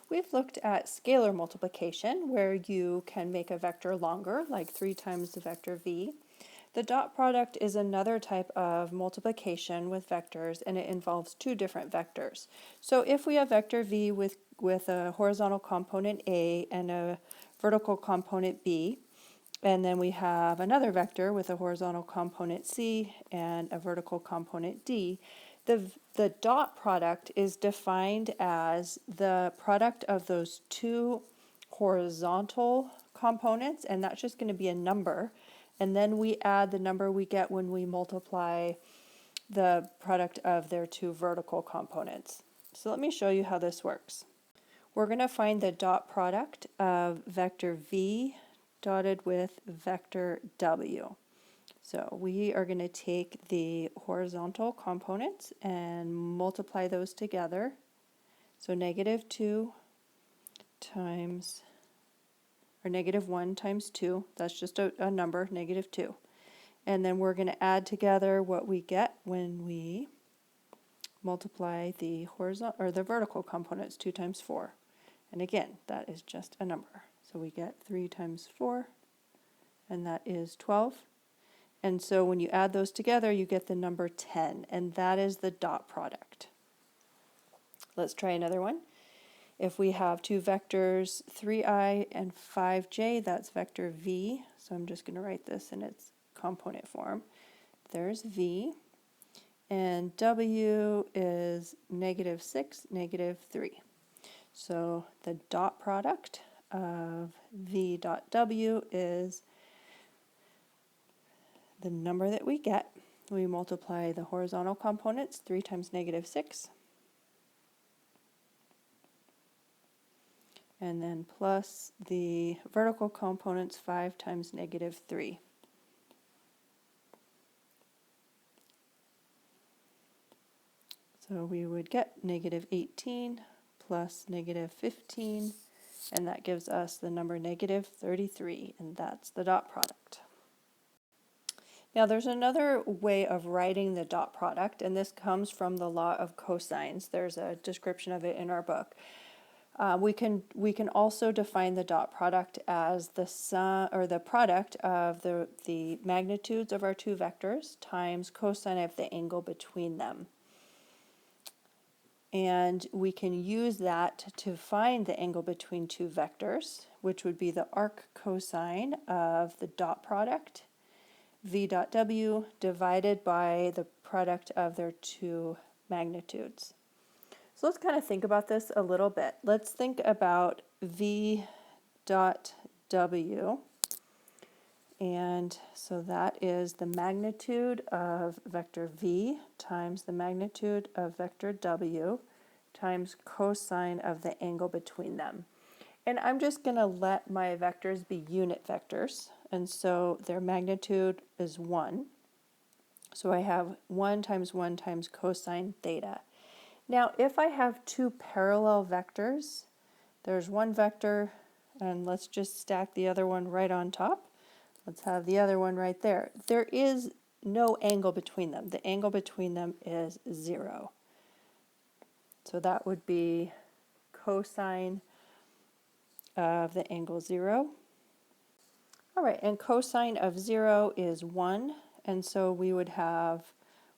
We've looked at scalar multiplication, where you can make a vector longer, like 3 times the vector v. The dot product is another type of multiplication with vectors, and it involves two different vectors. So if we have vector v with a horizontal component a and a vertical component b, and then we have another vector with a horizontal component c and a vertical component d, the dot product is defined as the product of those two horizontal components, and that's just going to be a number. And then we add the number we get when we multiply the product of their two vertical components. So let me show you how this works. We're going to find the dot product of vector v dotted with vector w. So we are going to take the horizontal components and multiply those together. So -2 times, or -1 times 2, that's just a number, -2. And then we're going to add together what we get when we multiply the horizontal or the vertical components, 2 times 4. And again, that is just a number. So we get 3 times 4, and that is 12. And so when you add those together, you get the number 10, and that is the dot product. Let's try another one. If we have two vectors, 3i and 5j, that's vector v. So I'm just going to write this in its component form. There's v, and w is -6, -3. So the dot product of v dot w is the number that we get. We multiply the horizontal components, 3 times -6, and then plus the vertical components, 5 times -3. So we would get -18 plus -15, and that gives us the number -33, and that's the dot product. Now there's another way of writing the dot product, and this comes from the law of cosines. There's a description of it in our book. We can also define the dot product as the sum or the product of the magnitudes of our two vectors times cosine of the angle between them. And we can use that to find the angle between two vectors, which would be the arc cosine of the dot product, v dot w, divided by the product of their two magnitudes. So let's kind of think about this a little bit. Let's think about v dot w, and so that is the magnitude of vector v times the magnitude of vector w times cosine of the angle between them. And I'm just going to let my vectors be unit vectors, and so their magnitude is 1. So I have 1 times 1 times cosine theta. Now if I have two parallel vectors, there's one vector, and let's just stack the other one right on top. Let's have the other one right there. There is no angle between them. The angle between them is 0. So that would be cosine of the angle 0. All right, and cosine of 0 is 1, and so we would have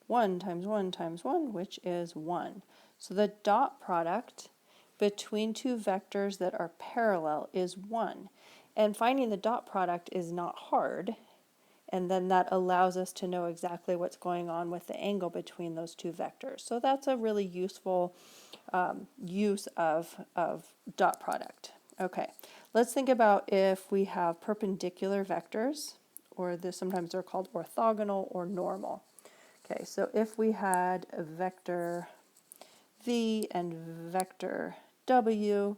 1 times 1 times 1, which is 1. So the dot product between two vectors that are parallel is 1. And finding the dot product is not hard, and then that allows us to know exactly what's going on with the angle between those two vectors. So that's a really useful use of dot product. Okay, let's think about if we have perpendicular vectors, or sometimes they're called orthogonal or normal. Okay, so if we had a vector v and vector w,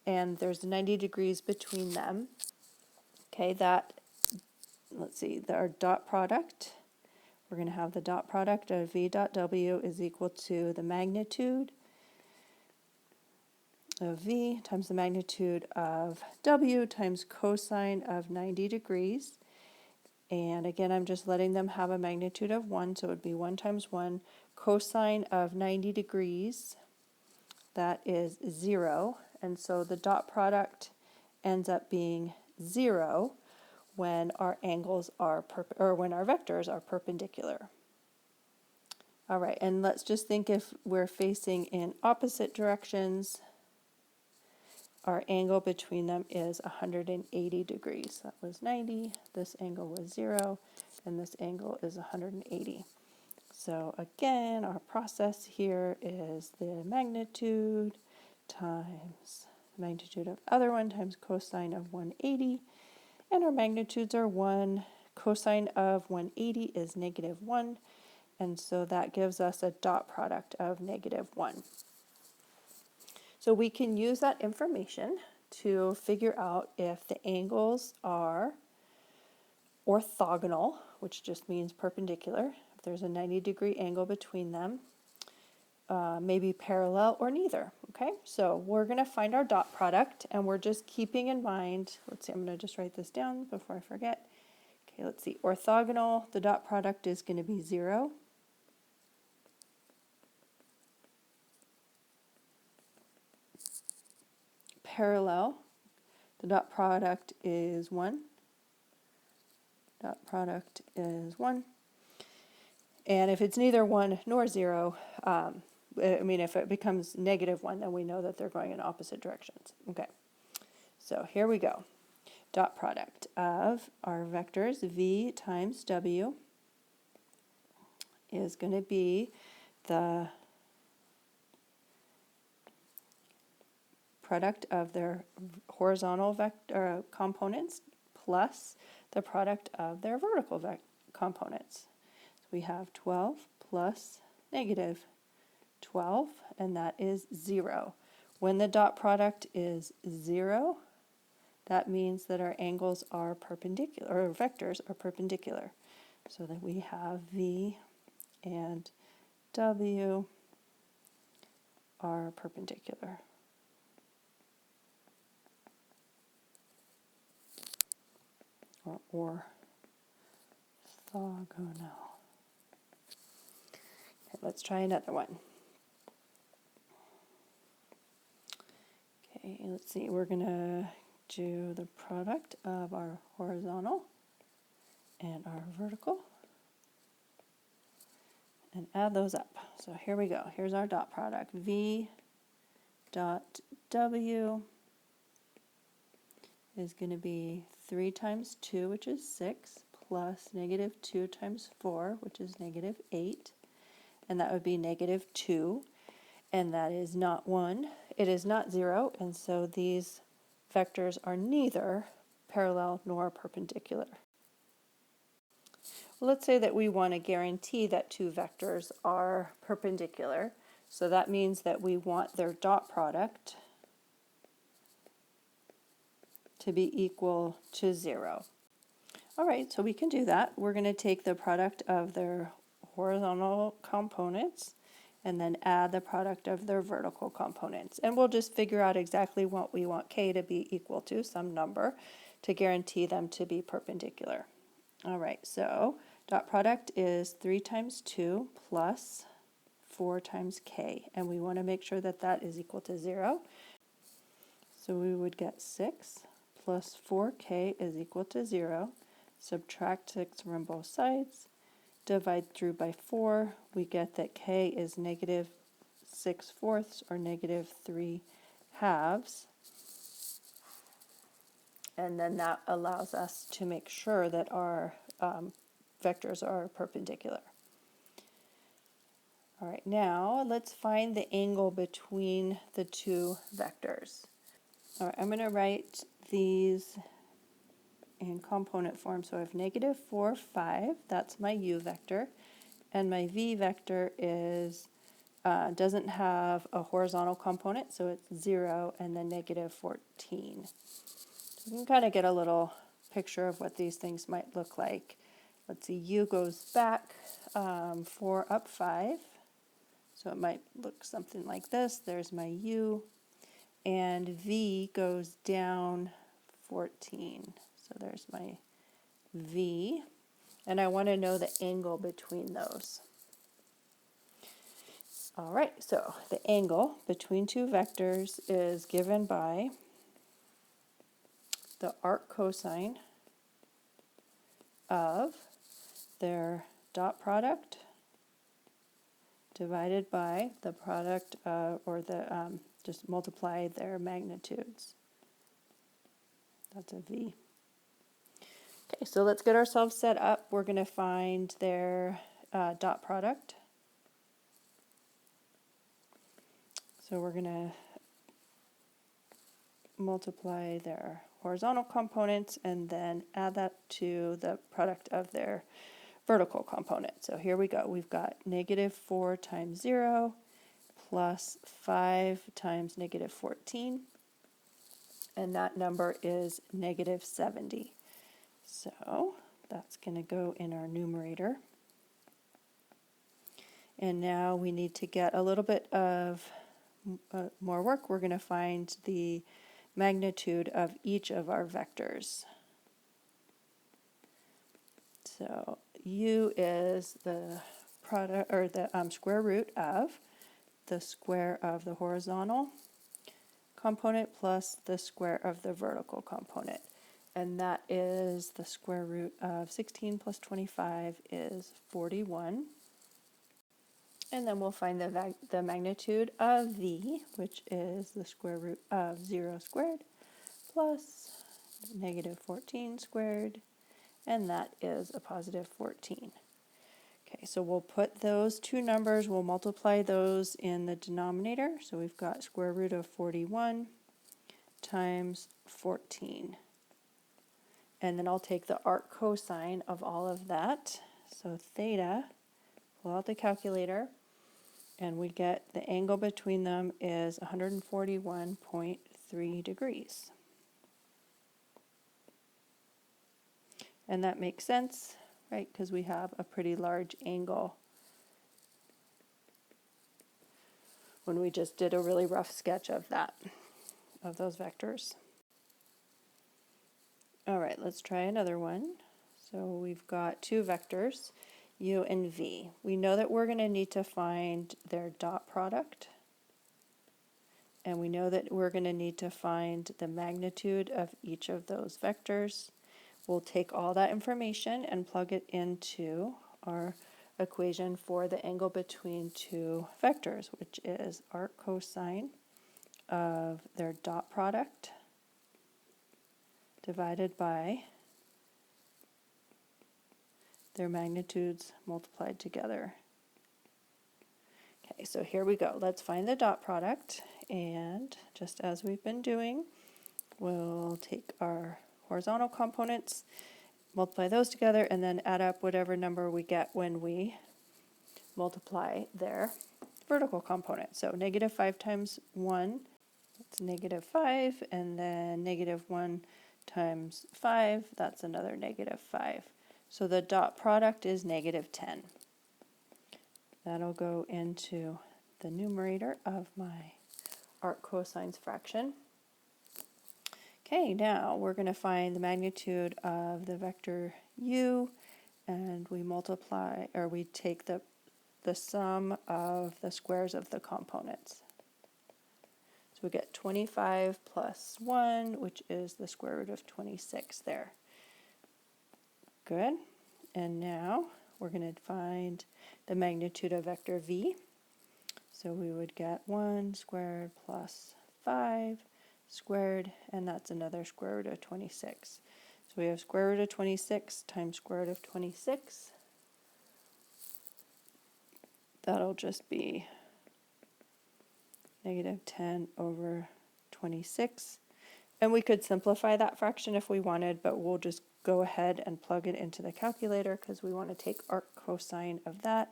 and there's 90 degrees between them, okay, let's see, our dot product, we're going to have the dot product of v dot w is equal to the magnitude of v times the magnitude of w times cosine of 90 degrees. And again, I'm just letting them have a magnitude of 1, so it would be 1 times 1 cosine of 90 degrees that is 0. And so the dot product ends up being 0 when our angles are when our vectors are perpendicular. All right, and let's just think if we're facing in opposite directions, our angle between them is 180 degrees. That was 90, this angle was 0, and this angle is 180. So again, our process here is the magnitude times the magnitude of other one times cosine of 180, and our magnitudes are 1. Cosine of 180 is -1, and so that gives us a dot product of -1. So we can use that information to figure out if the angles are orthogonal, which just means perpendicular, if there's a 90-degree angle between them, maybe parallel or neither. Okay, so we're going to find our dot product, and we're just keeping in mind, let's see, I'm going to just write this down before I forget. Okay, let's see, orthogonal, the dot product is going to be 0. Parallel, the dot product is 1. Dot product is 1. And if it's neither 1 nor 0, if it becomes -1, then we know that they're going in opposite directions. Okay, so here we go. Dot product of our vectors v times w is going to be the product of their horizontal vector components plus the product of their vertical components. So we have 12 plus -12, and that is 0. When the dot product is 0, that means that our angles are perpendicular, or vectors are perpendicular. So that we have v and w are perpendicular. Or orthogonal. Okay, let's try another one. Okay, let's see, we're going to do the product of our horizontal and our vertical and add those up. So here we go. Here's our dot product. V dot W is going to be 3 times 2, which is 6, plus -2 times 4, which is -8, and that would be -2, and that is not 1. It is not 0, and so these vectors are neither parallel nor perpendicular. Well, let's say that we want to guarantee that two vectors are perpendicular, so that means that we want their dot product to be equal to 0. All right, so we can do that. We're going to take the product of their horizontal components and then add the product of their vertical components. And we'll just figure out exactly what we want k to be equal to, some number, to guarantee them to be perpendicular. All right, so dot product is 3 times 2 plus 4 times k, and we want to make sure that that is equal to 0. So we would get 6 plus 4k is equal to 0. Subtract 6 from both sides. Divide through by 4. We get that k is -6/4 or -3/2. And then that allows us to make sure that our vectors are perpendicular. All right, now let's find the angle between the two vectors. All right, I'm going to write these in component form. So I have -4, 5, that's my u vector, and my v vector is doesn't have a horizontal component, so it's 0 and then -14. So you can kind of get a little picture of what these things might look like. Let's see, u goes back 4 up 5, so it might look something like this. There's my u, and v goes down 14. So there's my v, and I want to know the angle between those. All right, so the angle between two vectors is given by the arc cosine of their dot product divided by the product or the just multiply their magnitudes. That's a V. Okay, so let's get ourselves set up. We're going to find their dot product. So we're going to multiply their horizontal components and then add that to the product of their vertical component. So here we go. We've got -4 times 0 plus 5 times -14. And that number is -70. So that's going to go in our numerator. And now we need to get a little bit of more work. We're going to find the magnitude of each of our vectors. So u is the product or the square root of the square of the horizontal component plus the square of the vertical component. And that is the square root of 16 plus 25 is 41. And then we'll find the magnitude of v, which is the square root of 0 squared plus -14 squared, and that is a positive 14. Okay, so we'll put those two numbers, we'll multiply those in the denominator. So we've got square root of 41 times 14. And then I'll take the arc cosine of all of that. So theta, pull out the calculator, and we get the angle between them is 141.3 degrees. And that makes sense, right? Because we have a pretty large angle when we just did a really rough sketch of that, of those vectors. All right, let's try another one. So we've got two vectors, u and v. We know that we're going to need to find their dot product. And we know that we're going to need to find the magnitude of each of those vectors. We'll take all that information and plug it into our equation for the angle between two vectors, which is arc cosine of their dot product divided by their magnitudes multiplied together. Okay, so here we go. Let's find the dot product, and just as we've been doing, we'll take our horizontal components, multiply those together, and then add up whatever number we get when we multiply their vertical component. So -5 times 1, that's -5, and then -1 times 5, that's another -5. So the dot product is -10. That'll go into the numerator of my arc cosines fraction. Okay, now we're going to find the magnitude of the vector u, and we multiply, or we take the sum of the squares of the components. So we get 25 plus 1, which is the square root of 26 there. Good. And now we're going to find the magnitude of vector v. So we would get 1 squared plus 5 squared, and that's another square root of 26. So we have square root of 26 times square root of 26. That'll just be -10 over 26. And we could simplify that fraction if we wanted, but we'll just go ahead and plug it into the calculator because we want to take arc cosine of that.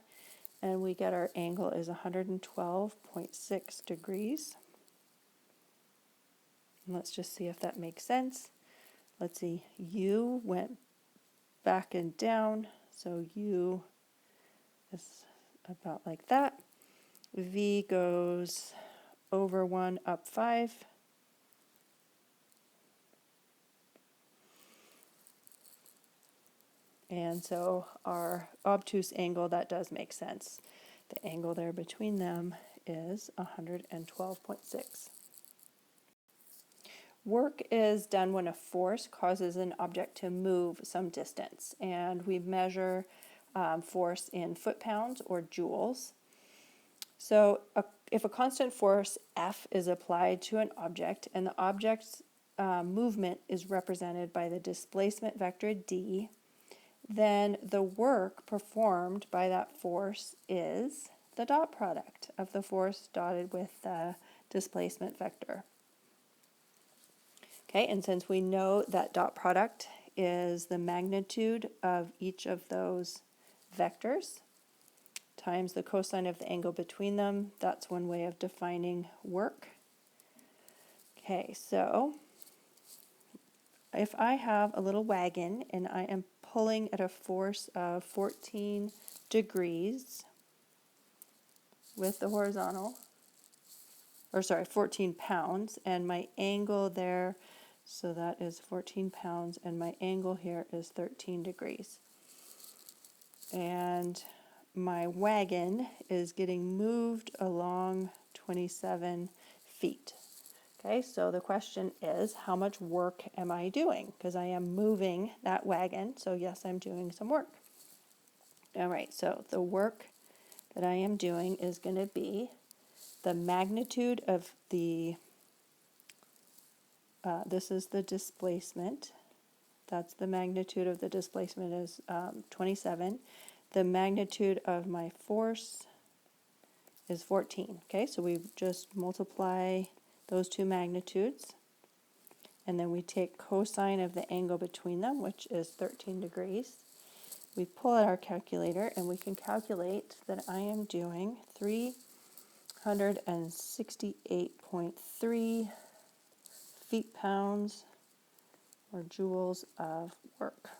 And we get our angle is 112.6 degrees. And let's just see if that makes sense. Let's see, u went back and down, so u is about like that. V goes over 1, up 5. And so our obtuse angle, that does make sense. The angle there between them is 112.6. Work is done when a force causes an object to move some distance, and we measure force in foot-pounds or joules. So if a constant force F is applied to an object and the object's movement is represented by the displacement vector d, then the work performed by that force is the dot product of the force dotted with the displacement vector. Okay, and since we know that dot product is the magnitude of each of those vectors times the cosine of the angle between them, that's one way of defining work. Okay, so if I have a little wagon and I am pulling at a force of 14 degrees with the horizontal, 14 pounds, and my angle there, so that is 14 pounds, and my angle here is 13 degrees. And my wagon is getting moved along 27 feet. Okay, so the question is, how much work am I doing? Because I am moving that wagon, so yes, I'm doing some work. All right, so the work that I am doing is going to be the magnitude of the, this is the displacement. That's the magnitude of the displacement is 27. The magnitude of my force is 14. Okay, so we just multiply those two magnitudes, and then we take cosine of the angle between them, which is 13 degrees. We pull out our calculator, and we can calculate that I am doing 368.3 feet-pounds or joules of work.